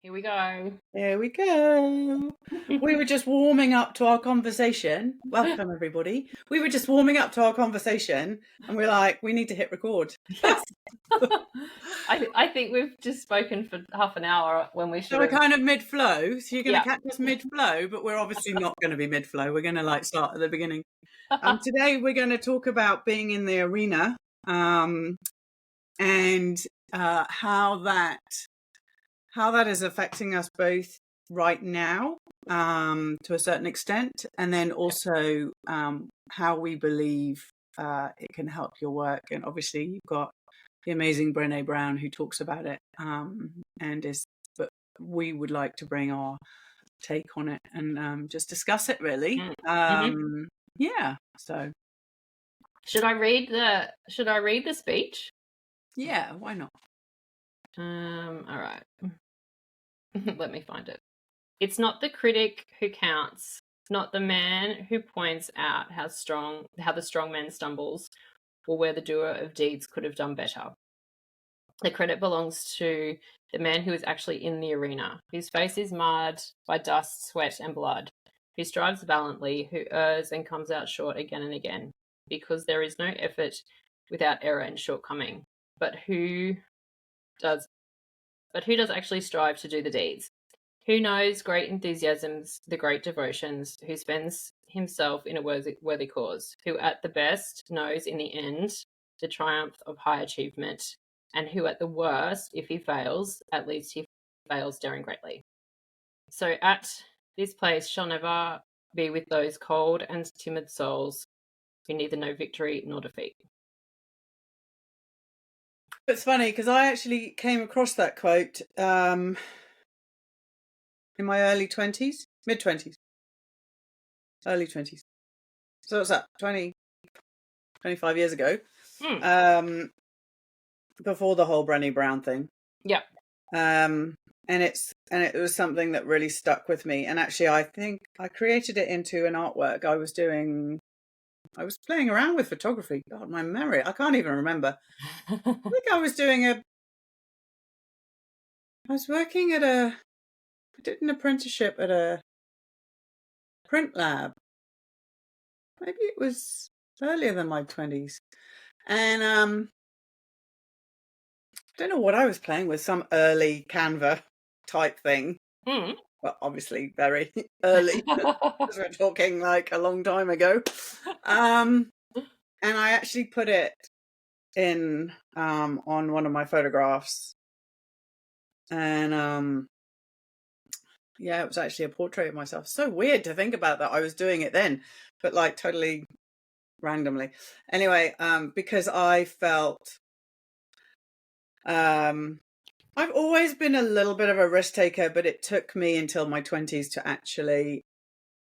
Here we go. There we go. We were just warming up to our conversation. Welcome, everybody. We were just warming up to our conversation, and we're like, we need to hit record. Yes. I think we've just spoken for half an hour when we should So we're have. kind of mid-flow. So you're going to Yeah. catch us mid-flow, but we're obviously not going to be mid-flow. We're going to start at the beginning. Today we're going to talk about being in the arena, and how that is affecting us both right now, to a certain extent, and then also how we believe it can help your work. And obviously you've got the amazing Brené Brown who talks about it, but we would like to bring our take on it and just discuss it really. Yeah, so Should I read the speech? Yeah, why not? All right. Let me find it. It's not the critic who counts, not the man who points out how the strong man stumbles, or where the doer of deeds could have done better. The credit belongs to the man who is actually in the arena, whose face is marred by dust, sweat, and blood, who strives valiantly, who errs and comes out short again and again, because there is no effort without error and shortcoming. But who does actually strive to do the deeds? Who knows great enthusiasms, the great devotions, who spends himself in a worthy cause, who at the best knows in the end the triumph of high achievement, and who at the worst, if he fails, at least he fails daring greatly. So at this place shall never be with those cold and timid souls who neither know victory nor defeat. It's funny because I actually came across that quote in my early 20s, mid-20s, early 20s. So what's that, 20, 25 years ago, before the whole Brené Brown thing. Yeah. And it was something that really stuck with me. And actually, I think I created it into an artwork I was doing. I was playing around with photography. God, my memory, I can't even remember. I think I was working I did an apprenticeship at a print lab. Maybe it was earlier than my 20s. And I don't know what I was playing with, some early Canva type thing. Well, obviously very early, because we're talking like a long time ago. And I actually put it in on one of my photographs. And yeah, it was actually a portrait of myself. So weird to think about that. I was doing it then, but like totally randomly. Anyway, because I felt I've always been a little bit of a risk taker, but it took me until my 20s to actually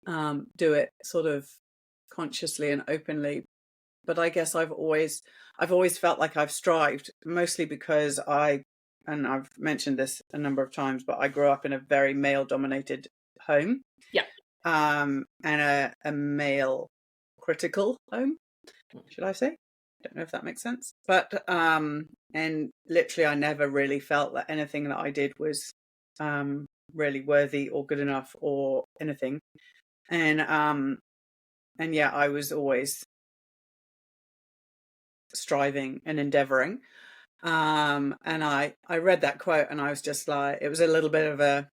do it sort of consciously and openly. But I guess I've always felt like I've strived, mostly because and I've mentioned this a number of times, but I grew up in a very male-dominated home. Yeah. And a male critical home, should I say? Don't know if that makes sense. But and literally I never really felt that anything that I did was really worthy or good enough or anything. And yeah, I was always striving and endeavoring. And I read that quote and I was just like, it was a little bit of a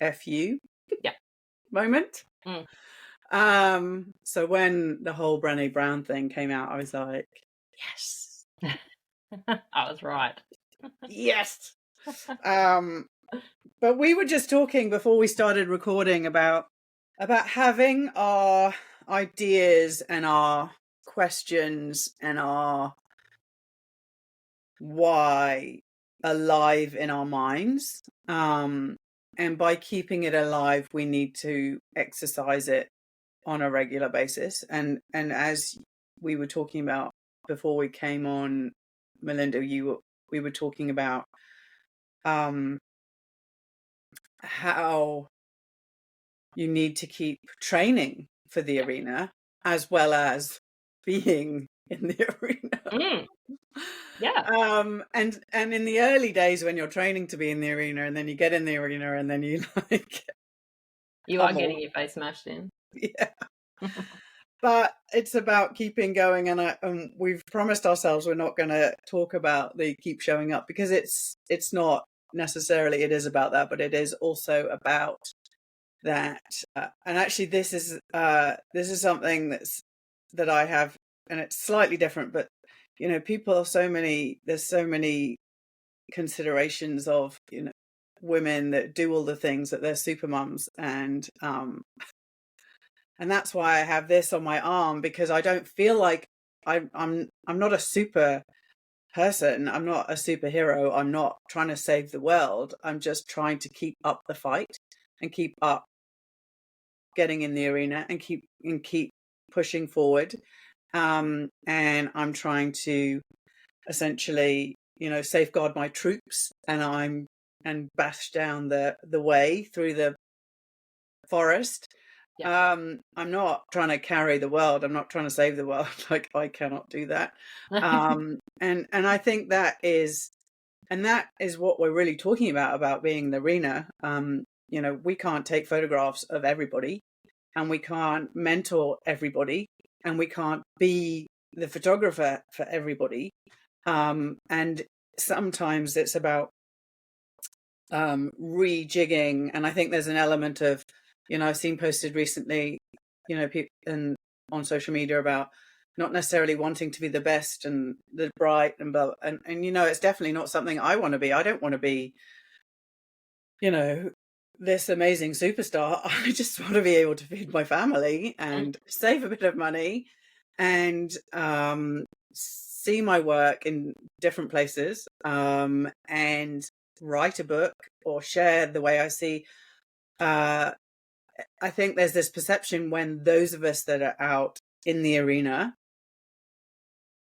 FU moment. So when the whole Brené Brown thing came out, I was like, yes. I was right. Yes. But we were just talking before we started recording about having our ideas and our questions and our why alive in our minds. And by keeping it alive, we need to exercise it on a regular basis. And as we were talking about before we came on, Melinda, we were talking about how you need to keep training for the arena as well as being in the arena. Mm, yeah. And in the early days when you're training to be in the arena, and then you get in the arena, and then you like You are pummel. getting your face smashed in. Yeah. But it's about keeping going, and we've promised ourselves we're not going to talk about the keep showing up, because it's not necessarily, it is about that, but it is also about that. And actually, this is something that I have, and it's slightly different. But people are there's so many considerations of women that do all the things, that they're super mums, and that's why I have this on my arm, because I don't feel like I'm not a super person. I'm not a superhero. I'm not trying to save the world. I'm just trying to keep up the fight and keep up getting in the arena and keep pushing forward. And I'm trying to essentially, safeguard my troops, and bash down the way through the forest. Yeah. I'm not trying to carry the world. I'm not trying to save the world. Like, I cannot do that. And I think that is what we're really talking about being in the arena. We can't take photographs of everybody, and we can't mentor everybody, and we can't be the photographer for everybody. And sometimes it's about rejigging. And I think there's an element of, I've seen posted recently, people on social media about not necessarily wanting to be the best and the bright and blah, and it's definitely not something I want to be. I don't want to be, this amazing superstar. I just want to be able to feed my family and save a bit of money, and see my work in different places, and write a book or share the way I see. I think there's this perception when those of us that are out in the arena,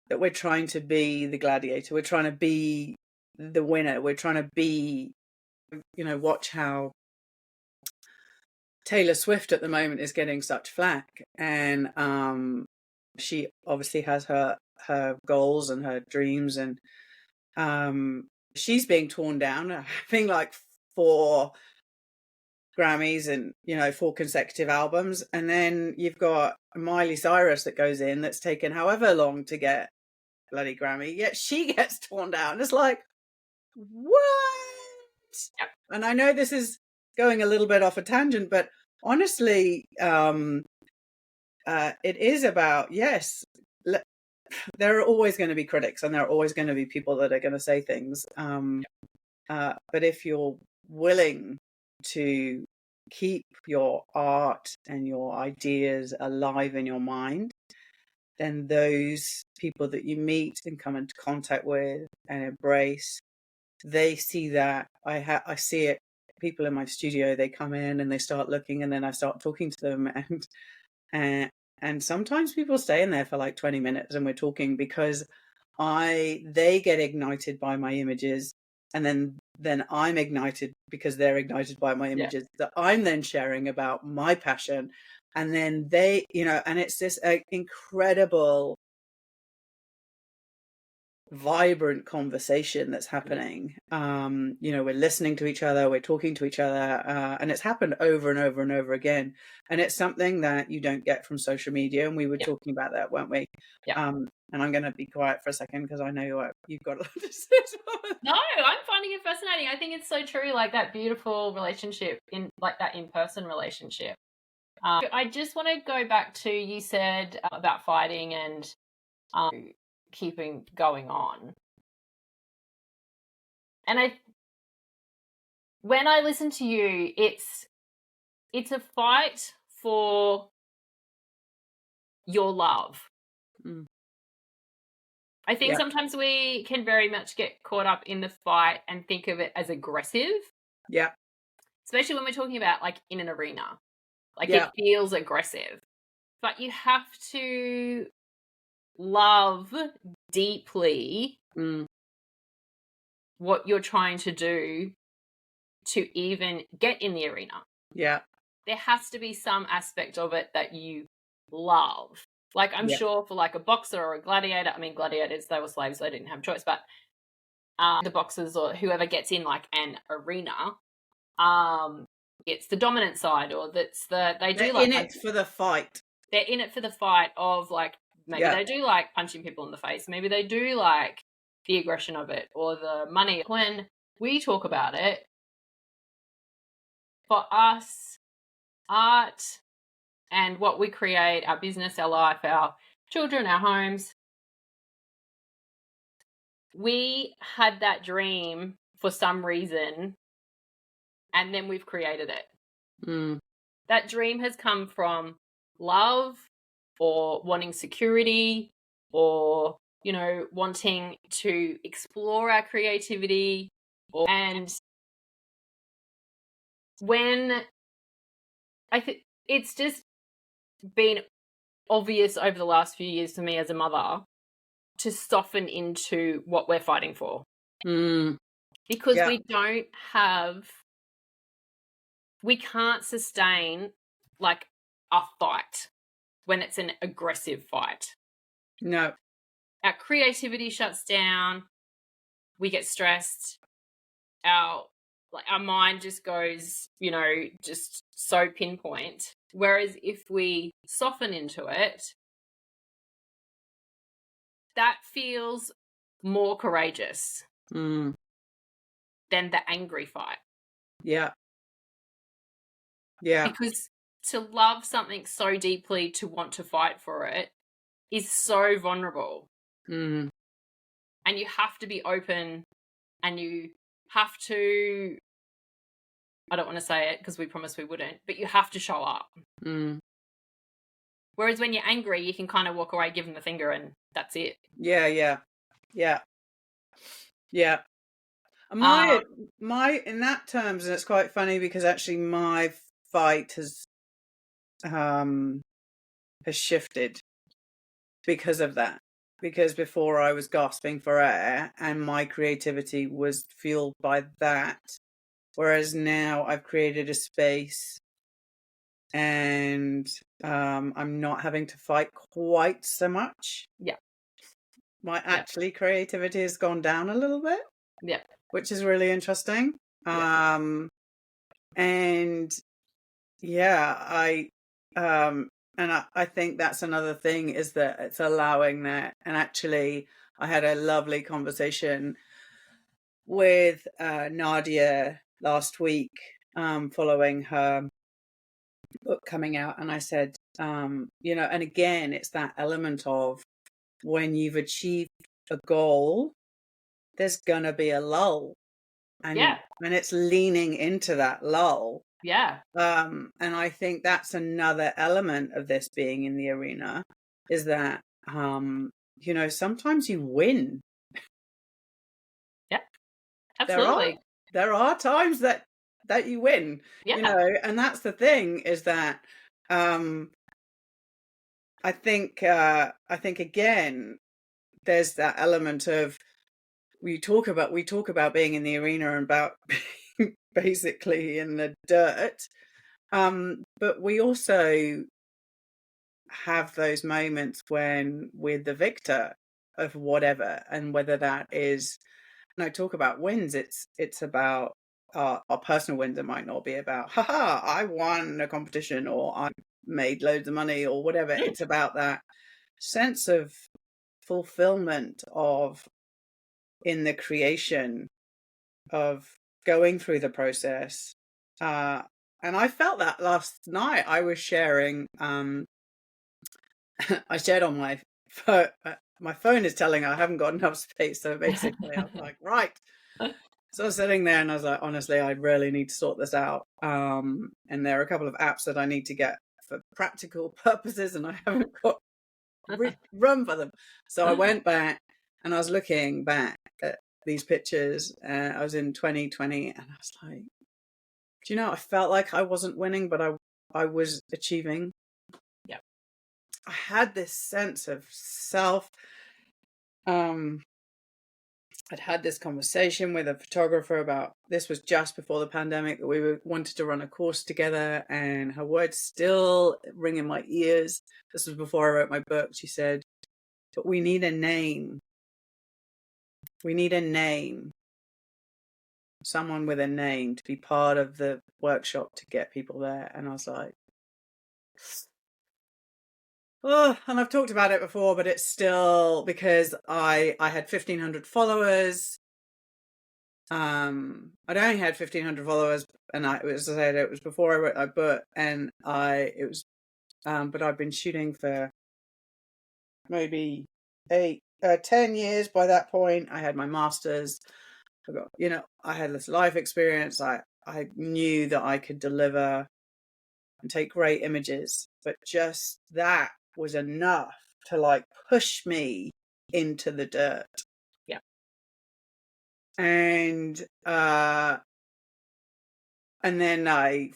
that we're trying to be the gladiator, we're trying to be the winner, we're trying to be, watch how Taylor Swift at the moment is getting such flack, and she obviously has her goals and her dreams, and she's being torn down, having like 4 Grammys and 4 consecutive albums, and then you've got Miley Cyrus that goes in, that's taken however long to get bloody Grammy, yet she gets torn down. It's like, what? Yep. And I know this is going a little bit off a tangent, but honestly, it is about, yes, there are always going to be critics, and there are always going to be people that are going to say things, but if you're willing to keep your art and your ideas alive in your mind, then those people that you meet and come into contact with and embrace, they see that. I see it. People in my studio, they come in and they start looking, and then I start talking to them, and sometimes people stay in there for like 20 minutes, and we're talking, because they get ignited by my images, and then I'm ignited because they're ignited by my images, that I'm then sharing about my passion, and then they, and it's this incredible, vibrant conversation that's happening. We're listening to each other, we're talking to each other, and it's happened over and over and over again, and it's something that you don't get from social media, and we were talking about that, weren't we? And I'm going to be quiet for a second, because I know you've got a lot to say as well. No, I'm finding it fascinating. I think it's so true, like that beautiful relationship, in like that in-person relationship. I just want to go back to, you said about fighting and keeping going on. And when I listen to you, it's a fight for your love. I think sometimes we can very much get caught up in the fight and think of it as aggressive. Yeah. Especially when we're talking about like in an arena. Like it feels aggressive. But you have to love deeply what you're trying to do to even get in the arena. Yeah. There has to be some aspect of it that you love. Like, I'm Yeah. sure for like a boxer or a gladiator, I mean, gladiators, they were slaves, they didn't have a choice, but the boxers or whoever gets in like an arena, it's the dominant side, or they They're do like in it for the fight. they're in it for the fight of like, maybe Yeah. they do like punching people in the face, maybe they do like the aggression of it or the money. When we talk about it, for us, art and what we create, our business, our life, our children, our homes, we had that dream for some reason and then we've created it. Mm. That dream has come from love or wanting security or, you know, wanting to explore our creativity. And when I think it's just been obvious over the last few years to me as a mother to soften into what we're fighting for. Mm. Because Yeah. we can't sustain like a fight when it's an aggressive fight. No. Our creativity shuts down, we get stressed, our mind just goes, you know, just so pinpoint. Whereas if we soften into it, that feels more courageous Mm. than the angry fight. Yeah. Yeah. Because to love something so deeply, to want to fight for it, is so vulnerable. Mm. And you have to be open, and you have to, I don't want to say it because we promised we wouldn't, but you have to show up. Mm. Whereas when you're angry, you can kind of walk away, give them the finger, and that's it. Yeah. Yeah. Yeah. Yeah. My in that terms, and it's quite funny because actually my fight has shifted because of that. Because before I was gasping for air and my creativity was fueled by that. Whereas now I've created a space and I'm not having to fight quite so much. Yeah. My creativity has gone down a little bit. Yeah. Which is really interesting. Yeah. And yeah, I think that's another thing, is that it's allowing that. And actually, I had a lovely conversation with Nadia last week, following her book coming out, and I said, you know, and again, it's that element of when you've achieved a goal, there's gonna be a lull, and it's leaning into that lull. Yeah. And I think that's another element of this being in the arena, is that, you know, sometimes you win. Yeah. Absolutely. There are times that you win, you know, and that's the thing, is that, I think again, there's that element of, we talk about being in the arena and about being basically in the dirt. But we also have those moments when we're the victor of whatever, and whether that is, and I talk about wins, it's about our personal wins. It might not be about, haha, I won a competition or I made loads of money or whatever. It's about that sense of fulfillment of, in the creation of going through the process. And I felt that last night. I was sharing, I shared on my phone. My phone is telling I haven't got enough space. So basically I was like, right. So I was sitting there and I was like, honestly, I really need to sort this out. And there are a couple of apps that I need to get for practical purposes, and I haven't got room for them. So I went back and I was looking back at these pictures. I was in 2020 and I was like, do you know, I felt like I wasn't winning, but I was achieving. Yeah. I had this sense of self I'd had this conversation with a photographer about, this was just before the pandemic, that we wanted to run a course together, and her words still ring in my ears. This was before I wrote my book. She said, but we need a name. We need a name. Someone with a name to be part of the workshop to get people there. And I was like, oh, and I've talked about it before, but it's still, because I had 1,500 followers. I'd only had 1,500 followers, and it was before I wrote my book, and but I've been shooting for maybe 10 years by that point. I had my master's. I got, I had this life experience. I knew that I could deliver and take great images, but just that was enough to like push me into the dirt. Yeah. And then I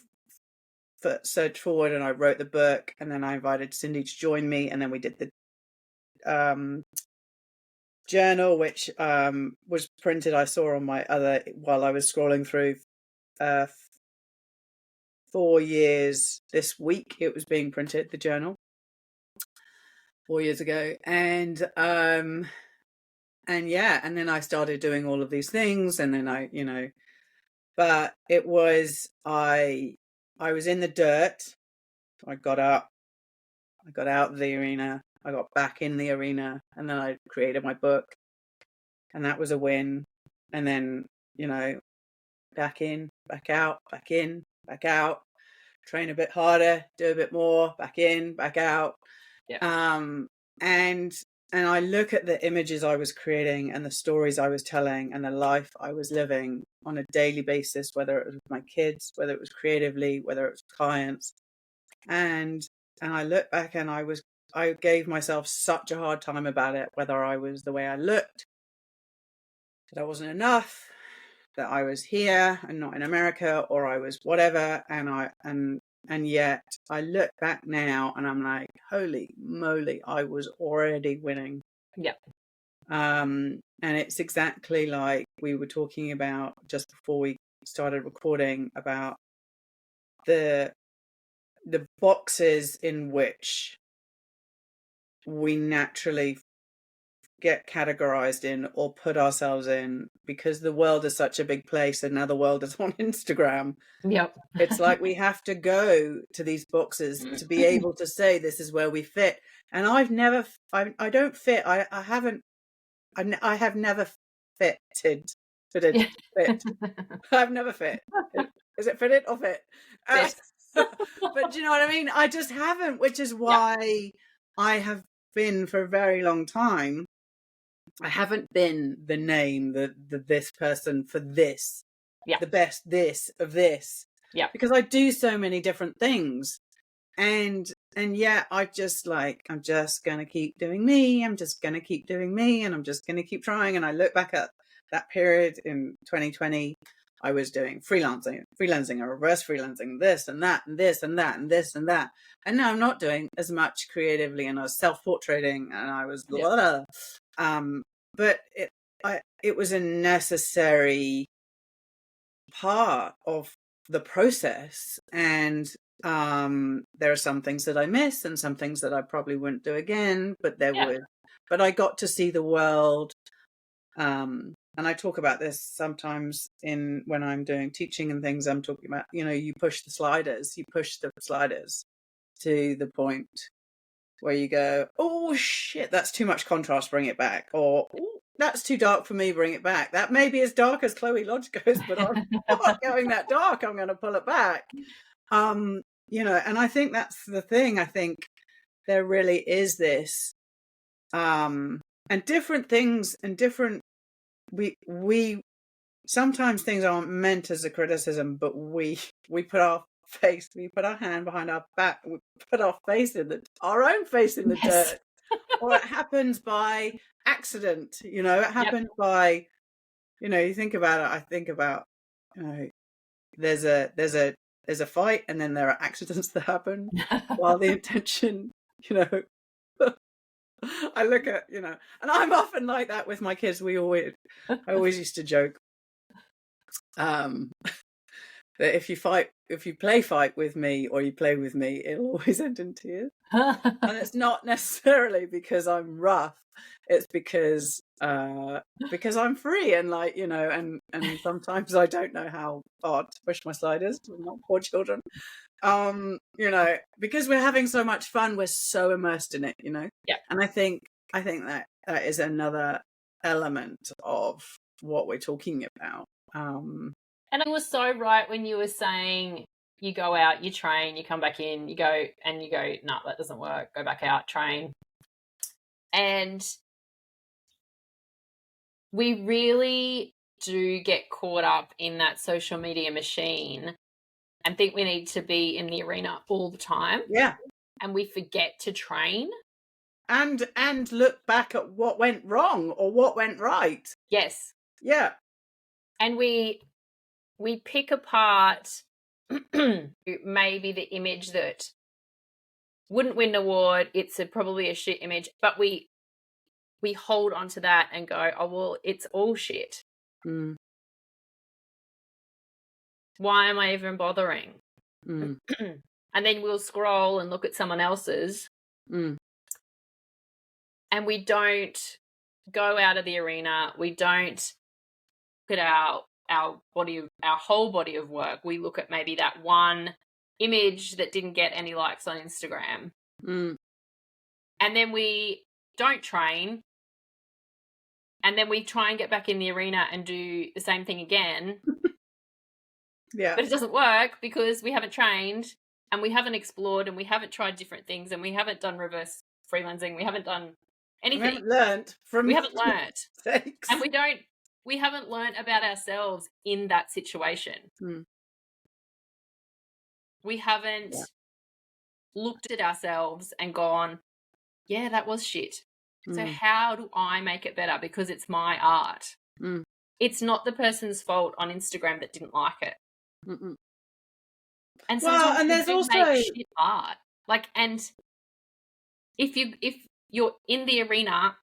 searched forward and I wrote the book, and then I invited Cindy to join me, and then we did the journal, which was printed, I saw on my while I was scrolling through 4 years this week. It was being printed, the journal, 4 years ago. And yeah, and then I started doing all of these things, and then but it was, I was in the dirt. I got up, I got out of the arena, I got back in the arena, and then I created my book, and that was a win. And then, back in, back out, back in, back out, train a bit harder, do a bit more, back in, back out. Yeah. And I look at the images I was creating and the stories I was telling and the life I was living on a daily basis, whether it was with my kids, whether it was creatively, whether it was clients. And I look back and I gave myself such a hard time about it, whether I was the way I looked, that I wasn't enough, that I was here and not in America, or I was whatever. And yet I look back now and I'm like, holy moly, I was already winning. Yeah. And it's exactly like we were talking about just before we started recording, about the boxes in which we naturally get categorized in or put ourselves in, because the world is such a big place, and now the world is on Instagram. Yep. It's like we have to go to these boxes to be able to say this is where we fit. And I don't fit. I have never fitted. Fitted. Fit. I've never fit. Is it fitted or fit? But do you know what I mean? I just haven't, which is why I have been, for a very long time, I haven't been the name, the this person for this, the best this of this. Yeah. Because I do so many different things. And yet I'm just going to keep doing me. I'm just going to keep doing me, and I'm just going to keep trying. And I look back at that period in 2020, I was doing freelancing, or reverse freelancing, this and that, and this and that, and this and that. And now I'm not doing as much creatively, and I was self-portraiting, and I was, but it was a necessary part of the process. And there are some things that I miss and some things that I probably wouldn't do again, but but I got to see the world. And I talk about this sometimes when I'm doing teaching and things. I'm talking about, you push the sliders to the point where you go, oh shit, that's too much contrast, bring it back. Or, that's too dark for me, bring it back. That may be as dark as Chloe Lodge goes, but I'm not going that dark. I'm going to pull it back. And I think that's the thing. I think there really is this, and different things and different, we sometimes things aren't meant as a criticism, but we put our hand behind our back, we put our own face in the dirt, or it happens by accident. It happens by, you think about it. I think about, there's a fight, and then there are accidents that happen while the intention, I look at, and I'm often like that with my kids. I always used to joke, um, that if you play fight with me or you play with me, it'll always end in tears. And it's not necessarily because I'm rough. It's because I'm free and and sometimes I don't know how far to push my sliders. We're not poor children. Because we're having so much fun, we're so immersed in it, Yeah. And I think that is another element of what we're talking about. And I was so right when you were saying you go out, you train, you come back in, you go, no, that doesn't work. Go back out, train. And we really do get caught up in that social media machine and think we need to be in the arena all the time. Yeah. And we forget to train. And look back at what went wrong or what went right. Yes. Yeah. And we pick apart maybe the image that wouldn't win an award. It's probably a shit image, but we hold on to that and go, oh, well, it's all shit. Mm. Why am I even bothering? Mm. And then we'll scroll and look at someone else's. Mm. And we don't go out of the arena. We don't look at our whole body of work. We look at maybe that one image that didn't get any likes on Instagram. Mm. And then we don't train. And then we try and get back in the arena and do the same thing again. Yeah. But it doesn't work because we haven't trained and we haven't explored and we haven't tried different things and we haven't done reverse freelancing. We haven't done anything. We haven't learned from mistakes. And and we haven't learned about ourselves in that situation. We haven't looked at ourselves and gone, yeah, that was shit. So how do I make it better? Because it's my art. It's not the person's fault on Instagram that didn't like it. Mm-mm. And sometimes and there's also make shit art. And if you're in the arena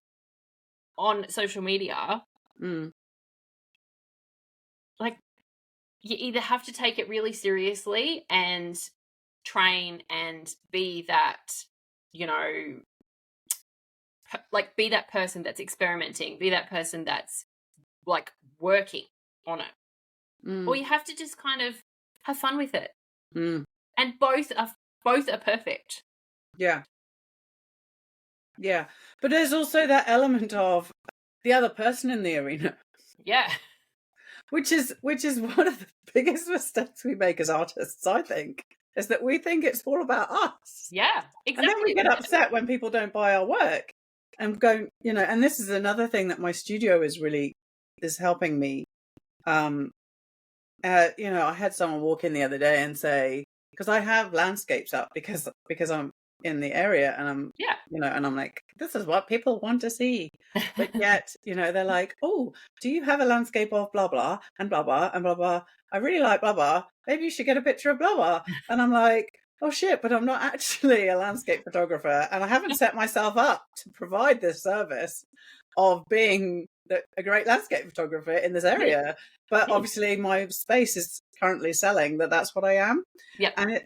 on social media, you either have to take it really seriously and train and be that, be that person that's experimenting, be that person that's working on it. Or you have to just kind of have fun with it. And both are perfect. Yeah. But there's also that element of the other person in the arena. Yeah. Which is one of the biggest mistakes we make as artists, I think, is that we think it's all about us. Yeah, exactly. And then we get upset when people don't buy our work and go, and this is another thing that my studio is helping me. I had someone walk in the other day and say, because I have landscapes up because I'm in the area and I'm and I'm like, this is what people want to see, but yet they're like, oh, do you have a landscape of blah blah and blah blah and blah blah, I really like blah blah, maybe you should get a picture of blah blah. And I'm like, oh shit, but I'm not actually a landscape photographer and I haven't set myself up to provide this service of being a great landscape photographer in this area. But obviously my space is currently selling that's what I am. And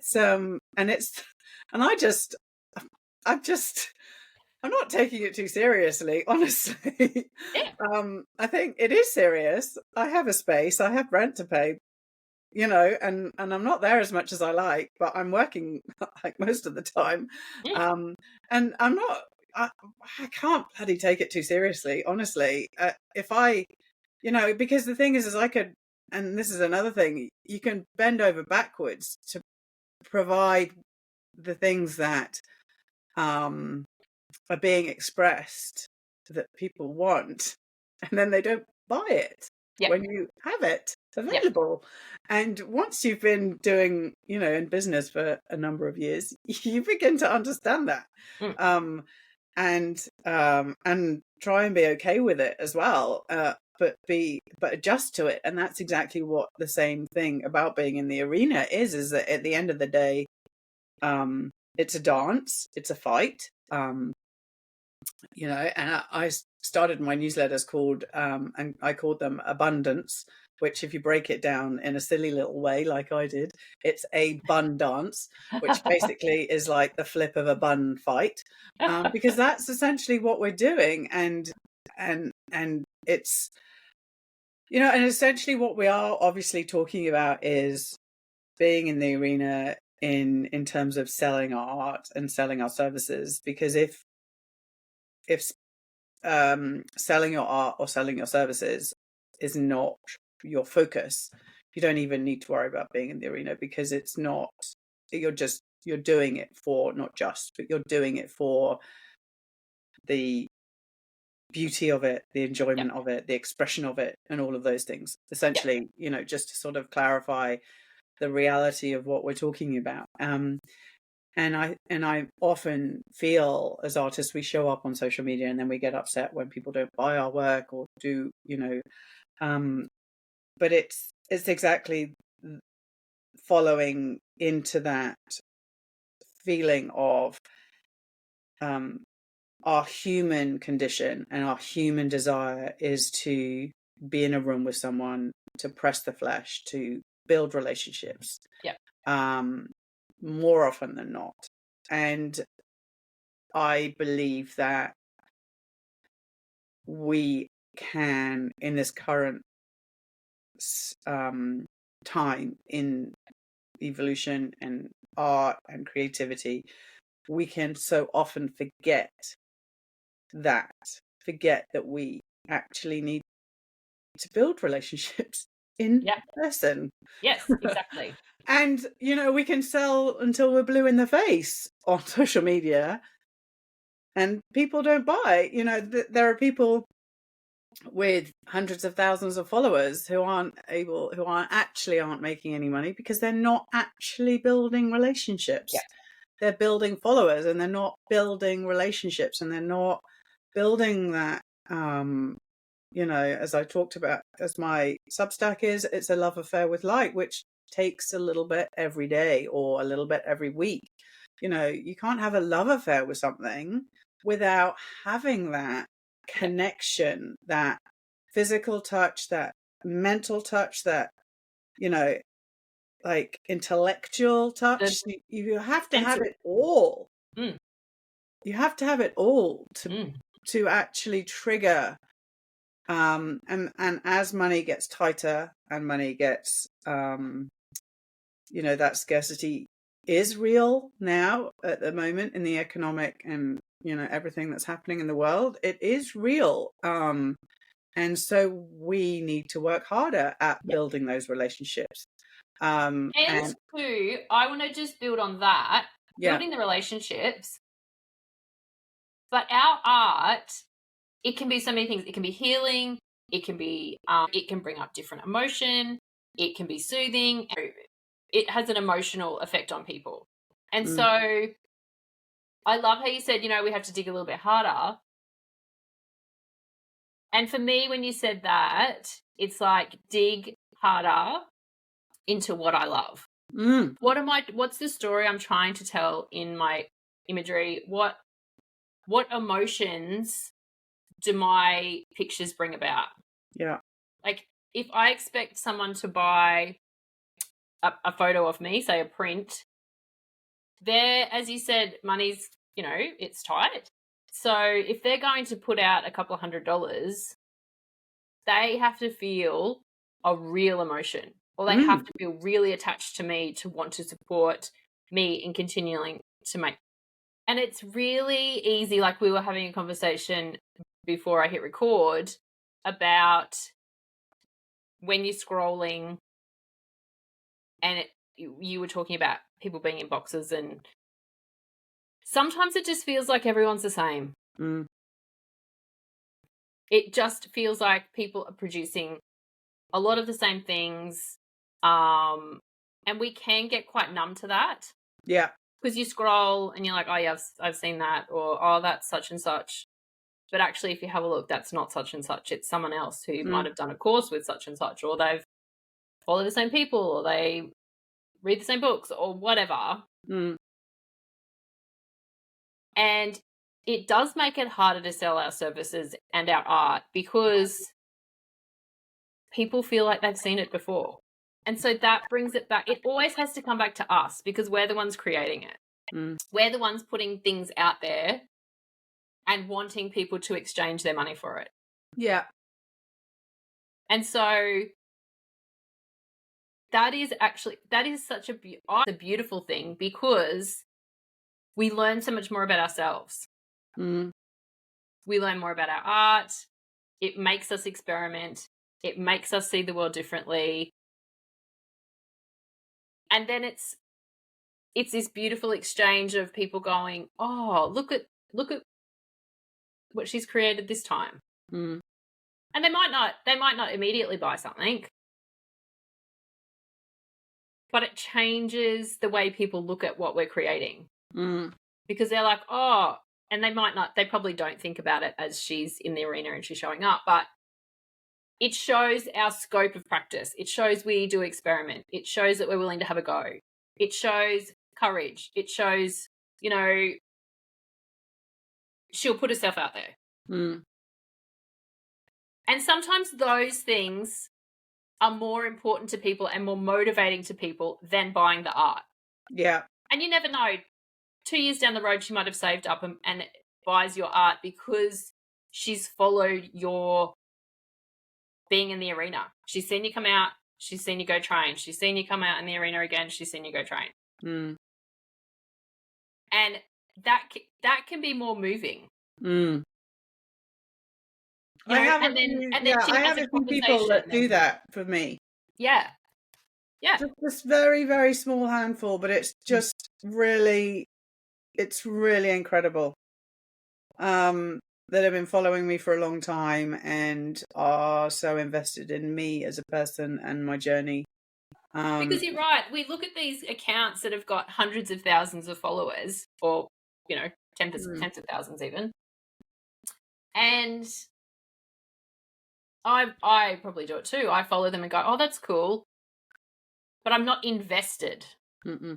I'm not taking it too seriously, honestly. I think it is serious. I have a space, I have rent to pay, and I'm not there as much as I like, but I'm working most of the time. And I'm not, I can't bloody take it too seriously, honestly. If I, because the thing is I could, and this is another thing, you can bend over backwards to provide the things that are being expressed that people want, and then they don't buy it when you have it available. And once you've been doing, in business for a number of years, you begin to understand that. And try and be okay with it as well, but adjust to it. And that's exactly what the same thing about being in the arena is that at the end of the day, it's a dance, it's a fight, and I started my newsletters called, and I called them Abundance, which if you break it down in a silly little way, like I did, it's a bun dance, which basically is like the flip of a bun fight, because that's essentially what we're doing. And it's, and essentially what we are obviously talking about is being in the arena in terms of selling our art and selling our services, because if selling your art or selling your services is not your focus, you don't even need to worry about being in the arena, because it's not, you're doing it for, not just, but you're doing it for the beauty of it, the enjoyment of it, the expression of it, and all of those things. Essentially, just to sort of clarify the reality of what we're talking about. And I often feel as artists, we show up on social media and then we get upset when people don't buy our work or do, but it's exactly following into that feeling of our human condition and our human desire is to be in a room with someone, to press the flesh, to build relationships. More often than not. And I believe that we can, in this current time in evolution and art and creativity, we can so often forget that we actually need to build relationships in person. Yes, exactly. And, we can sell until we're blue in the face on social media and people don't buy. There are people with hundreds of thousands of followers who aren't making any money because they're not actually building relationships. They're building followers and they're not building relationships, and they're not building that, as I talked about, as my Substack is, it's a love affair with light, which takes a little bit every day or a little bit every week. You can't have a love affair with something without having that connection, that physical touch, that mental touch, that, like intellectual touch. You have to have it all. You have to have it all to actually trigger. And as money gets tighter and money gets, that scarcity is real now at the moment in the economic and, everything that's happening in the world. It is real. And so we need to work harder at building those relationships. And two, I want to just build on that, building the relationships. But our art, it can be so many things. It can be healing. It can be, it can bring up different emotion. It can be soothing. It has an emotional effect on people. And so I love how you said, we have to dig a little bit harder. And for me, when you said that, it's like dig harder into what I love. What's the story I'm trying to tell in my imagery? What emotions do my pictures bring about? Like if I expect someone to buy a photo of me, say a print, there, as you said, money's, it's tight. So if they're going to put out a couple of $100, they have to feel a real emotion, or they have to feel really attached to me to want to support me in continuing to make. And it's really easy. Like we were having a conversation before I hit record about when you're scrolling and you were talking about people being in boxes, and sometimes it just feels like everyone's the same. It just feels like people are producing a lot of the same things. And we can get quite numb to that. Because you scroll and you're like, oh yeah, I've seen that, or oh, that's such and such. But actually, if you have a look, that's not such and such. It's someone else who might have done a course with such and such, or they've followed the same people, or they read the same books, or whatever. And it does make it harder to sell our services and our art because people feel like they've seen it before. And so that brings it back. It always has to come back to us because we're the ones creating it. Mm. We're the ones putting things out there and wanting people to exchange their money for it. Yeah. And so that is such a beautiful thing because we learn so much more about ourselves. Mm. We learn more about our art. It makes us experiment. It makes us see the world differently. And then it's this beautiful exchange of people going, "Oh, look at what she's created this time." Mm. And they might not immediately buy something, but it changes the way people look at what we're creating. Mm. Because they're like, "Oh," and they probably don't think about it as she's in the arena and she's showing up, but it shows our scope of practice. It shows we do experiment. It shows that we're willing to have a go. It shows courage. It shows, she'll put herself out there. Mm. And sometimes those things are more important to people and more motivating to people than buying the art. Yeah. And you never know. 2 years down the road, she might have saved up and buys your art because she's followed your being in the arena. She's seen you come out. She's seen you go train. She's seen you come out in the arena again. She's seen you go train. Mm. And that can be more moving. Mm. I have a few people that do that for me. Yeah. Yeah. Just this very, very small handful, but it's just really incredible. That have been following me for a long time and are so invested in me as a person and my journey. Because you're right. We look at these accounts that have got hundreds of thousands of followers or, tens of thousands even. And I probably do it too. I follow them and go, "Oh, that's cool." But I'm not invested. Mm-mm.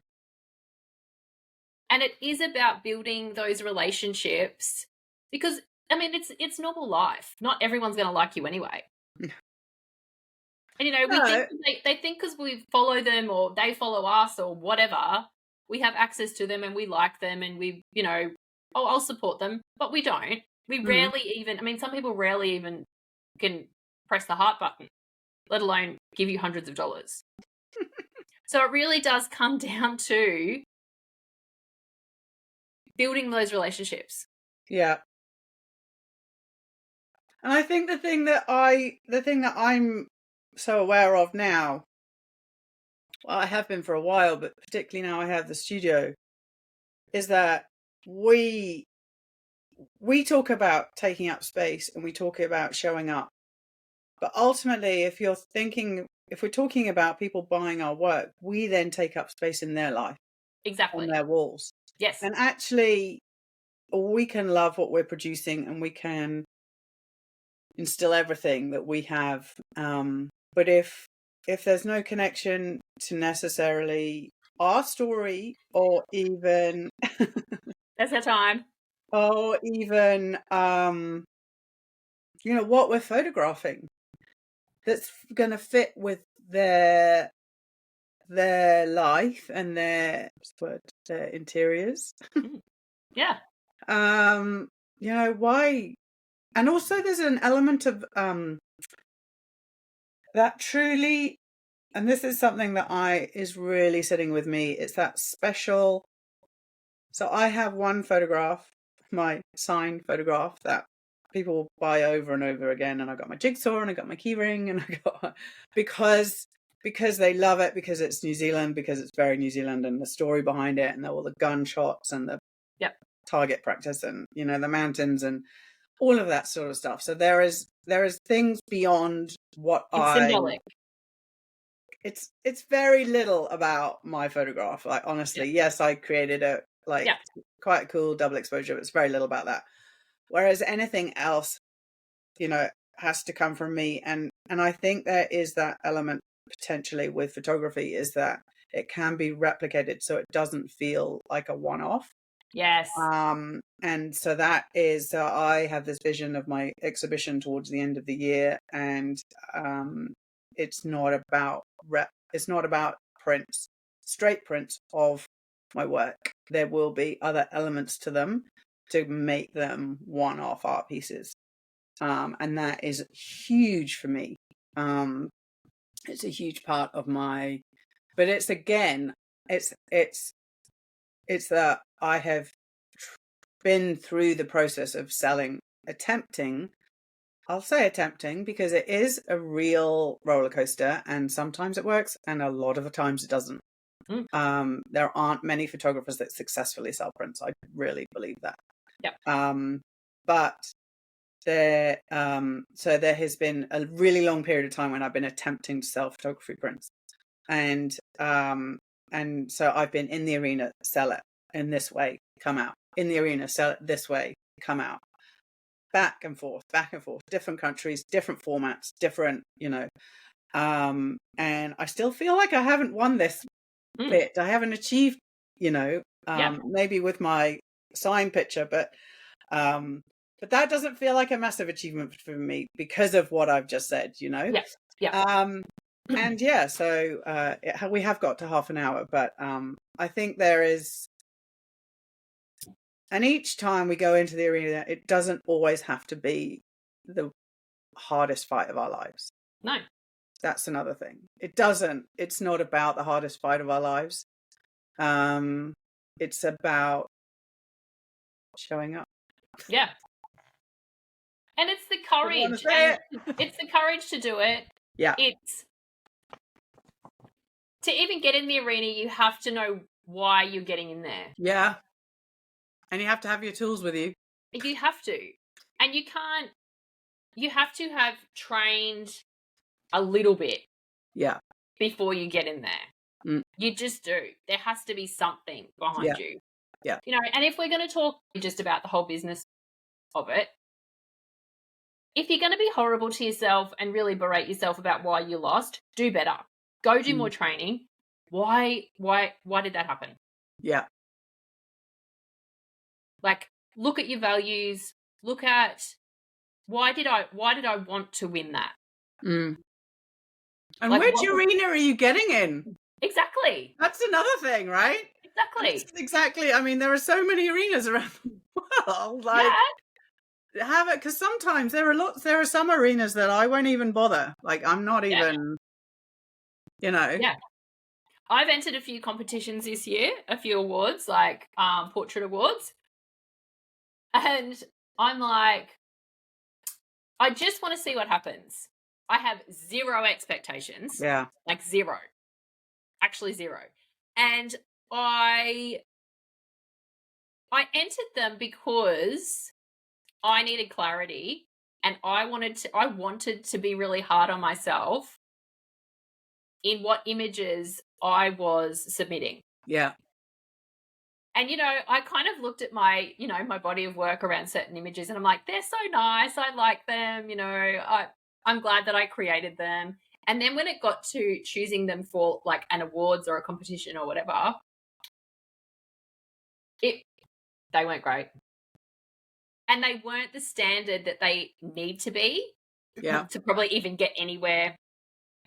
And it is about building those relationships because, it's normal life. Not everyone's going to like you anyway. And, they think because we follow them or they follow us or whatever, we have access to them and we like them and we, I'll support them. But we don't. We rarely even, some people rarely even can press the heart button, let alone give you hundreds of dollars. So it really does come down to building those relationships. Yeah. And I think the thing that I'm so aware of now, well, I have been for a while, but particularly now I have the studio, is that we talk about taking up space and we talk about showing up. But ultimately, if we're talking about people buying our work, we then take up space in their life. Exactly. On their walls. Yes. And actually, we can love what we're producing and we can instill everything that we have. But if there's no connection to necessarily our story or even that's our time. Or even what we're photographing that's going to fit with their life and their interiors. Yeah. Why? And also there's an element of that truly, and this is something that is really sitting with me, it's that special. So I have one photograph, my signed photograph, that people will buy over and over again, and I got my jigsaw and I got my key ring and I got because they love it, because it's New Zealand, because it's very New Zealand, and the story behind it, and all the gunshots and the target practice and the mountains and all of that sort of stuff. So there is things beyond what it's symbolic. It's very little about my photograph. Like, honestly, yes, I created a quite a cool double exposure, but it's very little about that. Whereas anything else, has to come from me. And I think there is that element potentially with photography, is that it can be replicated so it doesn't feel like a one-off. Yes. And so that is, I have this vision of my exhibition towards the end of the year, and it's not about it's not about prints, straight prints of my work. There will be other elements to them to make them one-off art pieces, and that is huge for me. It's a huge part of my, but it's again, it's that I have been through the process of attempting, I'll say attempting, because it is a real roller coaster, and sometimes it works and a lot of the times it doesn't. There aren't many photographers that successfully sell prints. I really believe that. Yep. But there, so there has been a really long period of time when I've been attempting to sell photography prints, and so I've been in the arena, sell it in this way, come out. In the arena, sell it this way, come out. Back and forth, different countries, different formats, different, and I still feel like I haven't won this bit. I haven't achieved, maybe with my sign picture, but that doesn't feel like a massive achievement for me because of what I've just said, and yeah, so we have got to half an hour, but I think there is, and each time we go into the arena, it doesn't always have to be the hardest fight of our lives. No. That's another thing. It's not about the hardest fight of our lives. It's about showing up. Yeah. And it's the courage. It's the courage to do it. Yeah. It's to even get in the arena, you have to know why you're getting in there. Yeah. And you have to have your tools with you. You have to. And you have to have trained a little bit. Yeah. Before you get in there. You just do. There has to be something behind you. Yeah. And if we're going to talk just about the whole business of it, if you're going to be horrible to yourself and really berate yourself about why you lost, do better. Go do more training. Why did that happen? Yeah. Like, look at your values. Look at why did I want to win that? And like, which arena are you getting in? Exactly. That's another thing, right? Exactly. I mean, there are so many arenas around the world. Like, have it, because sometimes there are some arenas that I won't even bother. Like, I'm not even, Yeah. I've entered a few competitions this year, a few awards, like portrait awards. And I'm like, I just want to see what happens. I have zero expectations. Yeah. Like zero. Actually zero. And I entered them because I needed clarity, and I wanted to be really hard on myself in what images I was submitting. Yeah. And, I kind of looked at my, my body of work around certain images, and I'm like, they're so nice. I like them. I'm glad that I created them. And then when it got to choosing them for like an awards or a competition or whatever, they weren't great. And they weren't the standard that they need to be to probably even get anywhere,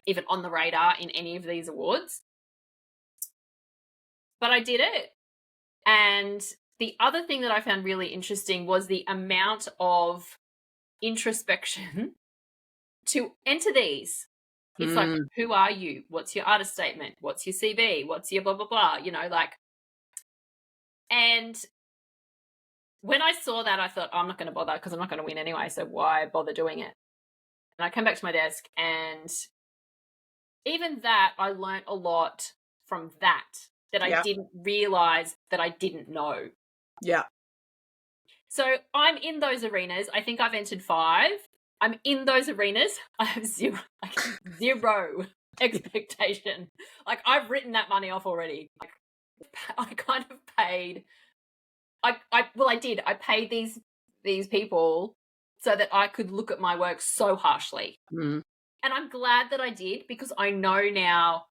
even on the radar in any of these awards. But I did it. And the other thing that I found really interesting was the amount of introspection to enter these. It's like, who are you? What's your artist statement? What's your CV? What's your blah, blah, blah? And when I saw that, I thought, I'm not going to bother because I'm not going to win anyway, so why bother doing it? And I came back to my desk, and even that, I learnt a lot from that I didn't realise that I didn't know. Yeah. So I'm in those arenas. I think I've entered 5. I'm in those arenas. I have zero expectation. Like, I've written that money off already. Like, I kind of paid. I did. I paid these people so that I could look at my work so harshly. And I'm glad that I did, because I know now,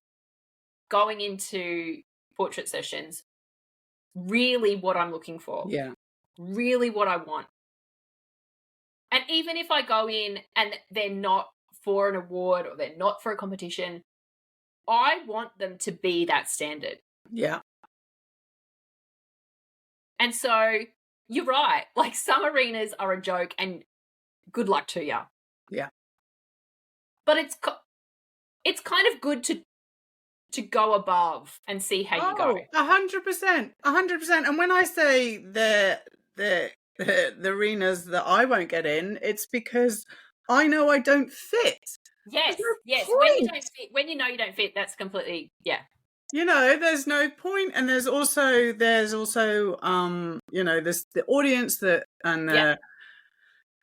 going into portrait sessions, really what I'm looking for. Yeah. Really what I want. And even if I go in and they're not for an award or they're not for a competition, I want them to be that standard. Yeah. And so you're right. Like, some arenas are a joke and good luck to you. Yeah. But it's kind of good to go above and see how you go. 100%. 100%. And when I say the arenas that I won't get in, it's because I know I don't fit. Yes, no yes. point. When you don't fit, when you know you don't fit, that's completely, yeah. You know, there's no point. And there's also you know, there's the audience that, and Yeah.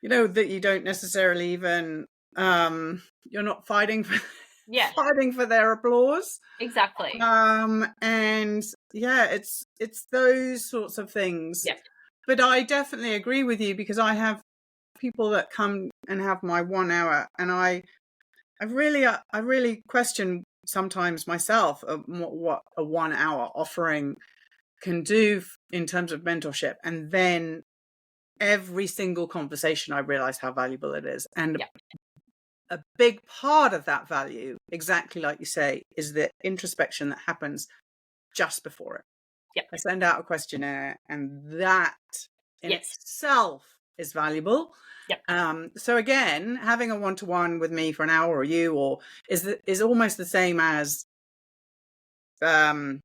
you know, that you don't necessarily even you're not fighting for Yeah. fighting for their applause. Exactly. And yeah, it's those sorts of things. Yeah. But I definitely agree with you, because I have people that come and have my 1 hour, and I really question sometimes myself of what a 1 hour offering can do in terms of mentorship. And then every single conversation, I realize how valuable it is. And Yeah. a big part of that value, exactly like you say, is the introspection that happens just before it. Yeah. I send out a questionnaire, and that in Yes. itself is valuable. Yep. So again, having a one-to-one with me for an hour, or you, or is almost the same as you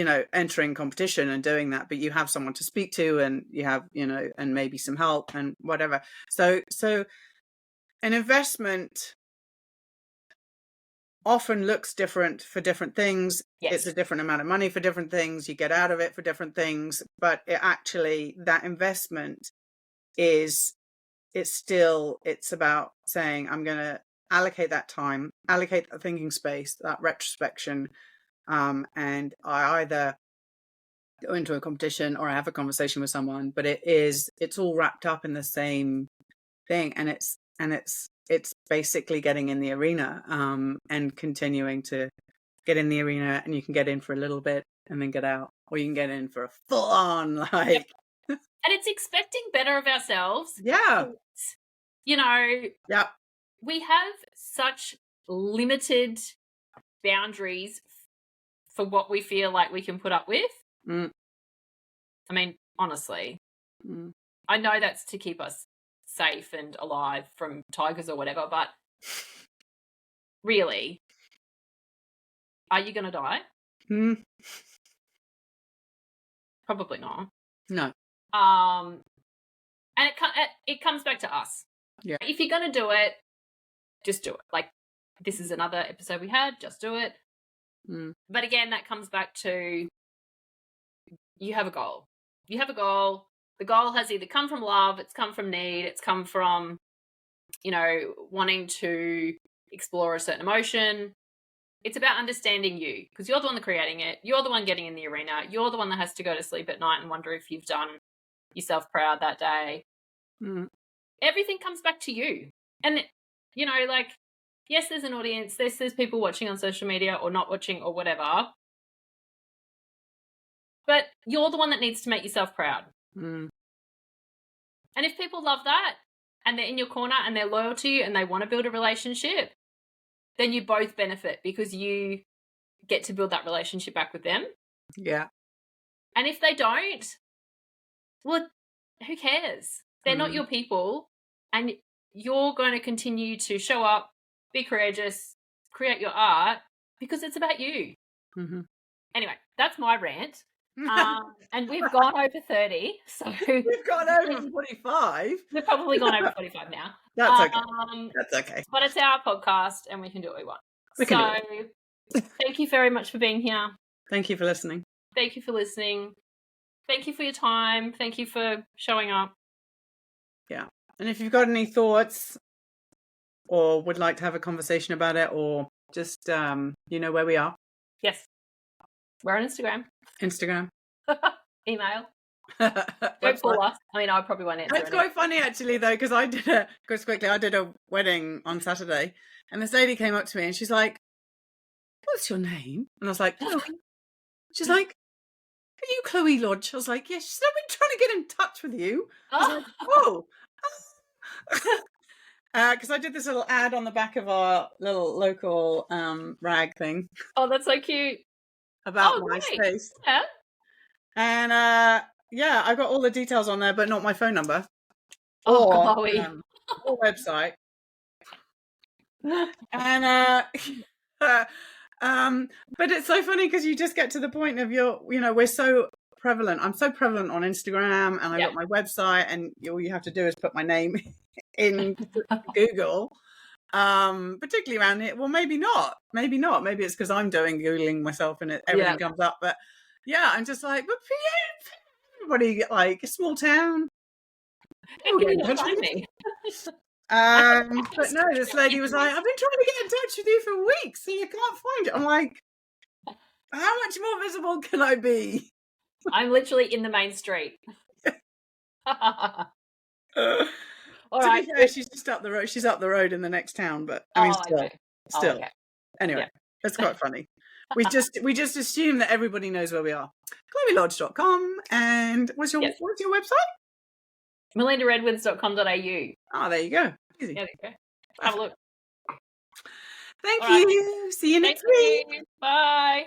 know, entering competition and doing that, but you have someone to speak to, and you have, you know, and maybe some help and whatever. So an investment often looks different for different things. Yes. It's a different amount of money for different things. You get out of it for different things, but it actually, that investment is, it's about saying, I'm going to allocate that time, allocate that thinking space, that retrospection, and I either go into a competition or I have a conversation with someone, but it's all wrapped up in the same thing, and it's basically getting in the arena, and continuing to get in the arena, and you can get in for a little bit and then get out, or you can get in for a full on, like. Yep. And it's expecting better of ourselves. Yeah. You know, Yeah. we have such limited boundaries for what we feel like we can put up with. Mm. I mean, honestly, Mm. I know that's to keep us safe and alive from tigers or whatever, but really, are you going to die? Mm. Probably not. No. And it comes back to us. Yeah. If you're going to do it, just do it. Like, this is another episode we had, just do it. Mm. But again, that comes back to, you have a goal. You have a goal. The goal has either come from love, it's come from need, it's come from, you know, wanting to explore a certain emotion. It's about understanding you, because you're the one creating it. You're the one getting in the arena. You're the one that has to go to sleep at night and wonder if you've done yourself proud that day. Mm. Everything comes back to you. And, you know, like, yes, there's an audience. There's people watching on social media or not watching or whatever. But you're the one that needs to make yourself proud. Mm. And if people love that and they're in your corner and they're loyal to you and they want to build a relationship, then you both benefit, because you get to build that relationship back with them. Yeah. And if they don't, well, who cares? They're not your people, and you're going to continue to show up, be courageous, create your art, because it's about you. Mm-hmm. Anyway, that's my rant. And we've gone over 30, so we've gone over 45. We've probably gone over 45 now. That's okay. That's okay. But it's our podcast, and we can do what we want. We can do it. Thank you very much for being here. Thank you for listening. Thank you for listening. Thank you for your time. Thank you for showing up. Yeah. And if you've got any thoughts or would like to have a conversation about it, or just, you know where we are. Yes. We're on Instagram. Email. Don't call us. I mean, I probably won't answer. It's quite funny, actually, though, because I did a wedding on Saturday, and this lady came up to me and she's like, "What's your name?" And I was like, "Chloe." She's like, are you Chloe Lodge? I was like, yeah. She said, I've been trying to get in touch with you. I was like, Oh, oh. Because I did this little ad on the back of our little local rag thing oh, that's so cute. about Oh, my great. space. Yeah. And yeah, I got all the details on there, but not my phone number Oh, or Chloe. website. And but it's so funny because you just get to the point of we're so prevalent. I'm so prevalent on Instagram, and I've got my website, and all you have to do is put my name in Google. Particularly around it. Well, maybe not. Maybe it's because I'm Googling myself and everything comes up. But yeah, I'm just like, but everybody, like a small town. How can you not find me? But no, this lady was like, I've been trying to get in touch with you for weeks and you can't find it. I'm like, how much more visible can I be? I'm literally in the main street. All to right. be fair, she's just up the road. She's up the road in the next town, but I mean, still. Okay. Anyway, that's quite funny. We just assume that everybody knows where we are. ChloeLodge.com. And what's your website? melindaredwoods.com.au. Oh, there you go. Easy. There you go. Have a look. Thank you. See you next week. Bye.